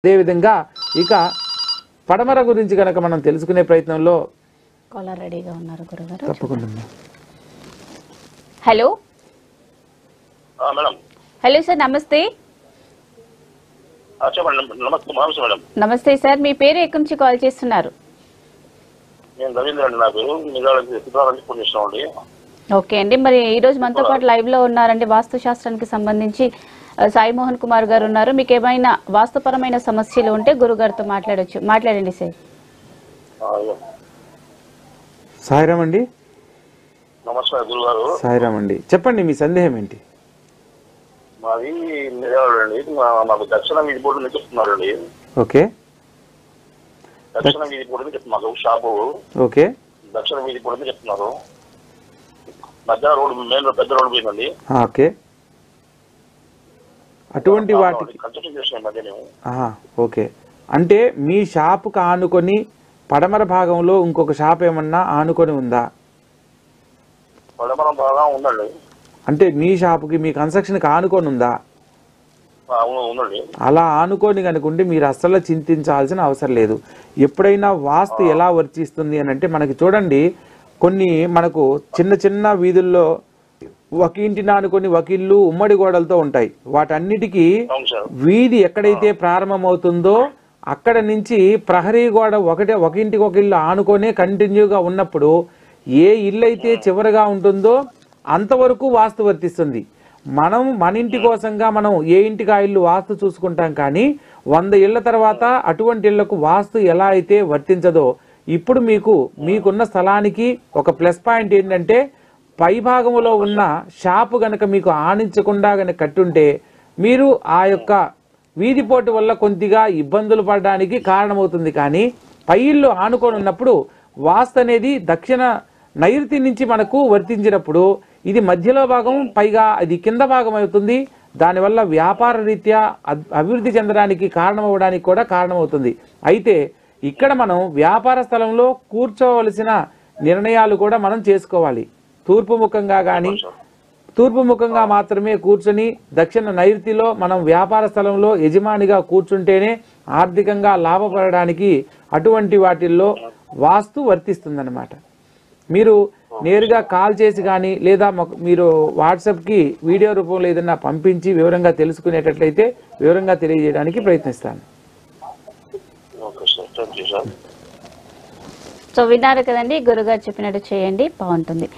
అదేవిధంగా ఇక పడమర గురించి కనుక మనం తెలుసుకునే ప్రయత్నంలో కాలర్ రెడీగా ఉన్నారు గురుగారు. తప్పకుండా. Hello madam. హలో సార్, నమస్తే. మేడం నమస్తే సార్, మీ పేరు ఎక్కడి నుంచి కాల్ చేస్తున్నారు? నేను రవీంద్ర అండి, నా పేరు. మీరు ఫోన్ చేస్తామండి. ఓకే అండి, మరి ఈ రోజు మనతో పాటు లైవ్ లో ఉన్నారండి. వాస్తు శాస్త్రానికి సంబంధించి సాయి మోహన్ కుమార్ గారు ఉన్నారు. మీకు ఏమైనా వాస్తుపరమైన సమస్యలు ఉంటే గురుగారితో మాట్లాడొచ్చు. మాట్లాడండి సార్. సాయిరామ్ అండి. నమస్కారం గురుగారు. సాయిరామ్ అండి, చెప్పండి మీ సందేహం ఏంటి? మాది అండి, మాకు దక్షిణ వీధి బోర్డు నుంచి చెప్తున్నారండి. ఓకే, దక్షిణ వీధి బోర్డు నుంచి చెప్తున్నారు. షాపు ఓకే, దక్షిణ వీధి బోర్డు నుంచి చెప్తున్నారు. మధ్య రోడ్డు, మెయిన్ రోడ్, పెద్ద రోడ్డు పోయిందండి. ఓకే, అటువంటి వాటికి కన్స్ట్రక్షన్ చేసిన మధ్య మేము. ఓకే, అంటే మీ షాపుకి ఆనుకొని పడమర భాగంలో ఇంకొక షాప్ ఏమన్నా ఆనుకొని ఉందా? పడమర బాగా ఉందండి. అంటే మీ షాపుకి మీ కన్స్ట్రక్షన్కి ఆనుకొని ఉందా? ఉందండి. అలా ఆనుకొని కనుకుంటే మీరు అస్సలు చింతించాల్సిన అవసరం లేదు. ఎప్పుడైనా వాస్తు ఎలా వర్తిస్తుంది అని అంటే, మనకి చూడండి, కొన్ని మనకు చిన్న చిన్న వీధుల్లో ఒక ఇంటిని ఆనుకొని ఒక ఇల్లు ఉమ్మడి గోడలతో ఉంటాయి. వాటన్నిటికీ వీధి ఎక్కడైతే ప్రారంభమవుతుందో అక్కడ నుంచి ప్రహరీ గోడ ఒక ఇంటికి ఒక ఇల్లు ఆనుకొనే కంటిన్యూగా ఉన్నప్పుడు ఏ ఇల్లు అయితే చివరిగా ఉంటుందో అంతవరకు వాస్తు వర్తిస్తుంది. మనం మన ఇంటి కోసంగా మనం ఏ ఇంటికి ఆ ఇల్లు వాస్తు చూసుకుంటాం, కానీ 100 ఇళ్ల తర్వాత అటువంటి ఇళ్లకు వాస్తు ఎలా అయితే వర్తించదో, ఇప్పుడు మీకున్న స్థలానికి ఒక ప్లస్ పాయింట్ ఏంటంటే, పై భాగంలో ఉన్న షాపు గనక మీకు ఆనించకుండా గనక కట్టుంటే మీరు ఆ యొక్క వీధిపోటు వల్ల కొద్దిగా ఇబ్బందులు పడడానికి కారణమవుతుంది. కానీ పై ఇల్లు ఆనుకొని ఉన్నప్పుడు వాస్తు అనేది దక్షిణ నైరుతి నుంచి మనకు వర్తించినప్పుడు ఇది మధ్యలో భాగం, పైగా అది కింద భాగం అవుతుంది. దానివల్ల వ్యాపార రీత్యా అభివృద్ధి చెందడానికి కారణమవడానికి కూడా కారణమవుతుంది. అయితే ఇక్కడ మనం వ్యాపార స్థలంలో కూర్చోవలసిన నిర్ణయాలు కూడా మనం చేసుకోవాలి. తూర్పు ముఖంగా మాత్రమే కూర్చొని దక్షిణ నైరుతిలో మనం వ్యాపార స్థలంలో యజమానిగా కూర్చుంటేనే ఆర్థికంగా లాభపడడానికి అటువంటి వాటిల్లో వాస్తు వర్తిస్తుందన్నమాట. మీరు నేరుగా కాల్ చేసి కానీ లేదా మీరు వాట్సాప్కి వీడియో రూపంలో ఏదైనా పంపించి వివరంగా తెలుసుకునేటట్లయితే వివరంగా తెలియజేయడానికి ప్రయత్నిస్తాను. సో విన్నారు కదండి, గురుగారు చెప్పినట్టు చేయండి, బాగుంటుంది.